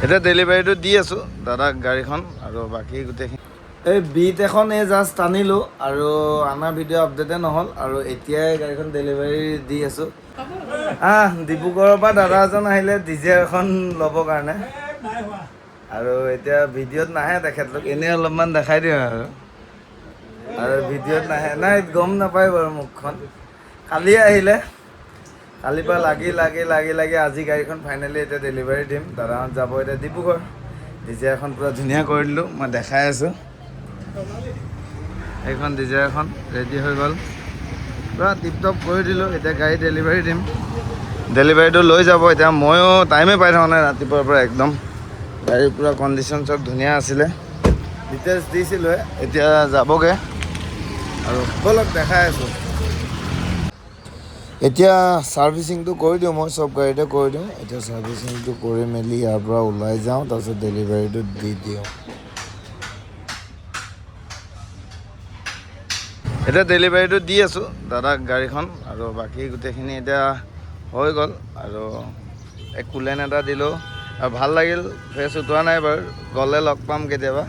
এতিয়া ডেলিভাৰীটো দি আছোঁ দাদাক গাড়ীখন আৰু বাকী গোটেইখিনি এই বিট এখন জাষ্ট আনিলোঁ আৰু আনাৰ ভিডিঅ' আপডেটে নহ'ল আৰু এতিয়াই গাড়ীখন ডেলিভাৰী দি আছোঁ। ডিব্ৰুগড়ৰ পৰা দাদা এজন আহিলে ডিজে এখন ল'বৰ কাৰণে আৰু এতিয়া ভিডিঅ'ত নাহে তেখেতলোক, এনেই অলপমান দেখাই দিওঁ আৰু ভিডিঅ'ত নাহে, নাই গম নাপায় বাৰু মুখখন। কালি আহিলে, কালিৰ পৰা লাগি আজি গাড়ীখন ফাইনেলি এতিয়া ডেলিভাৰী দিম। দাদাহঁত যাব এতিয়া ডিব্ৰুগড়। ডিজে এখন পূৰা ধুনীয়া কৰি দিলোঁ, মই দেখাই আছোঁ। এইখন ডিজে এখন ৰেডি হৈ গ'ল, পূৰা টিপটপ কৰি দিলোঁ। এতিয়া গাড়ী ডেলিভাৰী দিম, ডেলিভাৰীটো লৈ যাব। এতিয়া ময়ো টাইমে পাই থকা নাই ৰাতিপুৱাৰ পৰা, একদম গাড়ীৰ পূৰা কণ্ডিশ্যন চব ধুনীয়া আছিলে। ডিটেইলছ দিছিলোঁ, এতিয়া যাবগৈ আৰু ব'লক দেখাই আছোঁ। এতিয়া ছাৰ্ভিচিংটো কৰি দিওঁ, মই চব গাড়ীতে কৰি দিওঁ। এতিয়া ছাৰ্ভিচিংটো কৰি মেলি ইয়াৰ পৰা ওলাই যাওঁ, তাৰপিছত ডেলিভাৰীটো দি দিওঁ। এতিয়া ডেলিভাৰীটো দি আছোঁ দাদাক গাড়ীখন আৰু বাকী গোটেইখিনি এতিয়া হৈ গ'ল আৰু এক কুলেন এটা দিলোঁ আৰু ভাল লাগিল। ফেচ উঠোৱা নাই বাৰু, গ'লে লগ পাম কেতিয়াবা।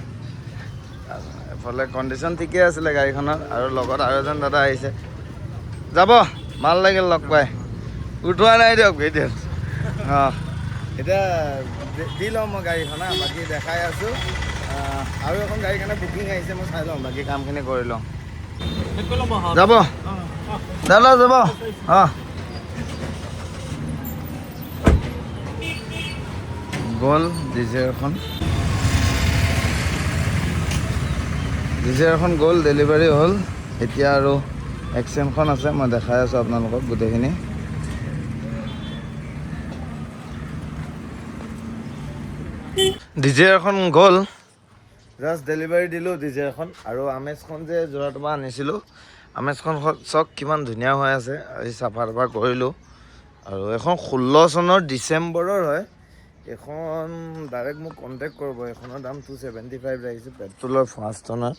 এফালে কণ্ডিশ্যন ঠিকে আছিলে গাড়ীখনৰ আৰু লগত আৰু এজন দাদা আহিছে, যাব ভাল লাগিল লগ পাই। উঠোৱা নাই দিয়ক ভিডিঅ'। এতিয়া দি লওঁ মই গাড়ীখন, বাকী দেখাই আছোঁ। আৰু এখন গাড়ীৰ কাৰণে বুকিং আহিছে, মই চাই লওঁ, বাকী কামখিনি কৰি লওঁ। যাব দাদা, যাব। গ'ল ডিজে এখন গ'ল, ডেলিভাৰী হ'ল। এতিয়া আৰু এক্সেনখন আছে, মই দেখাই আছোঁ আপোনালোকক গোটেইখিনি। ডিজে এখন গ'ল, জাষ্ট ডেলিভাৰী দিলোঁ ডিজে এখন। আৰু আমেজখন যে যোৰাটোৰ পৰা আনিছিলোঁ, আমেজখন চাওক কিমান ধুনীয়া হৈ আছে। আজি চাফা তাফা কৰিলোঁ আৰু এখন 16 চনৰ ডিচেম্বৰৰ হয়। এখন ডাইৰেক্ট মোক কণ্টেক্ট কৰিব। এইখনৰ দাম 275 লাগিছে, পেট্ৰলৰ 1st অনাৰ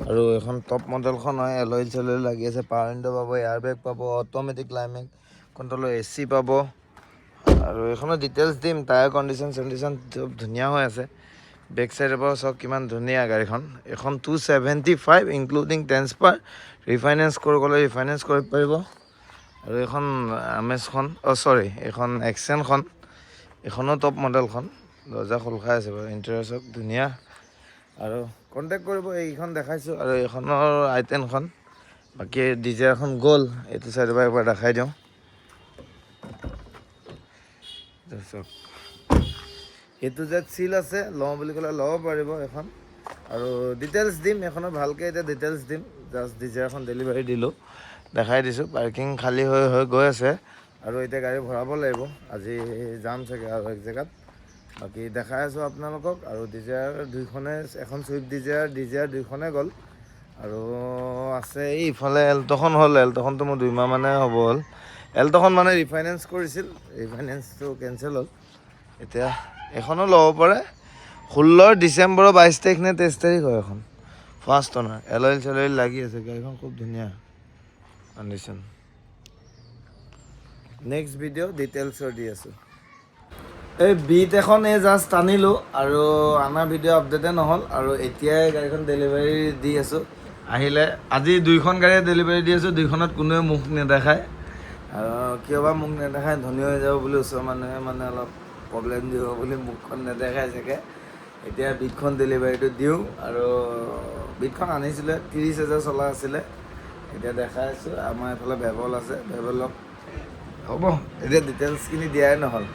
আৰু এখন টপ মডেলখন হয়। এলইল চেলইল লাগি আছে, পাৱাৰ উইণ্ডো পাব, এয়াৰ বেগ পাব, অট'মেটিক ক্লাইমেট কণ্ট্ৰলৰ AC পাব। আৰু এইখনৰ ডিটেইলছ দিম, টায়াৰ কণ্ডিশ্যন চণ্ডিশ্যন চব ধুনীয়া হৈ আছে। বেক চাইডৰ পৰা চাওক কিমান ধুনীয়া গাড়ীখন। এখন 275 ইনক্লুডিং ট্ৰেন্সফাৰ, ৰিফাইনেন্স কৰি গ'লে ৰিফাইনেন্স কৰিব পাৰিব। আৰু এইখন আমেজখন, এইখন এক্সেনখন, এইখনো টপ মডেলখন। দৰ্জা খোল খাই আছে বাৰু, ইণ্টেৰিয়ৰ চাওক ধুনীয়া। আৰু কণ্টেক্ট কৰিব, এইখন দেখাইছোঁ আৰু এইখনৰ I10খন। বাকী ডিজে এখন গ'ল, এইটো চাইডৰ পৰা একবাৰ দেখাই দিওঁ। চাওক এইটো যে চিল আছে, লওঁ বুলি ক'লে ল'ব পাৰিব এখন। আৰু ডিটেইলছ দিম এইখনৰ ভালকৈ, এতিয়া ডিটেইলছ দিম। জাষ্ট ডিজে এখন ডেলিভাৰী দিলোঁ, দেখাই দিছোঁ। পাৰ্কিং খালী হৈ গৈ আছে আৰু এতিয়া গাড়ী ভৰাব লাগিব। আজি যাম চাগে আৰু এক জেগাত, বাকী দেখাই আছোঁ আপোনালোকক। আৰু ডিজেয়াৰ দুইখনে, এখন চুইফ্ট ডিজেয়াৰ দুইখনে গ'ল আৰু আছে ইফালে এল্ট'খন হ'ল। এল্ট'খনটো মোৰ 2 মাহ মানে হ'ব হ'ল। এল্ট'খন মানে ৰিফাইনেন্স কৰিছিল, ৰিফাইনেন্সটো কেঞ্চেল হ'ল। এতিয়া এখনো ল'ব পাৰে। 16 ডিচেম্বৰৰ 22 তাৰিখ নে 23 তাৰিখ হয় এখন, 1st অনাৰ। এলইল চেলইল লাগি আছে, গাড়ীখন খুব ধুনীয়া কণ্ডিশ্যন। নেক্সট ভিডিঅ' ডিটেইলছৰ দি আছোঁ। এই বিট এখন জাষ্ট আনিলোঁ আৰু আনাৰ ভিডিঅ' আপডেটে নহ'ল আৰু এতিয়াই গাড়ীখন ডেলিভাৰী দি আছোঁ। আহিলে আজি 2খন গাড়ীয়ে ডেলিভাৰী দি আছোঁ, 2খনত কোনোৱে মুখ নেদেখায়। আৰু কিয় বা মুখ নেদেখায়, ধনী হৈ যাব বুলি ওচৰৰ মানুহে মানে অলপ প্ৰব্লেম দিব বুলি মুখখন নেদেখায় চাগে। এতিয়া বিটখন ডেলিভাৰীটো দিওঁ আৰু বিটখন আনিছিলে 30,000 চলা আছিলে। এতিয়া দেখাই আছোঁ। আমাৰ এইফালে বেবল আছে, বেবলক হ'ব। এতিয়া ডিটেইলছখিনি দিয়াই নহ'ল।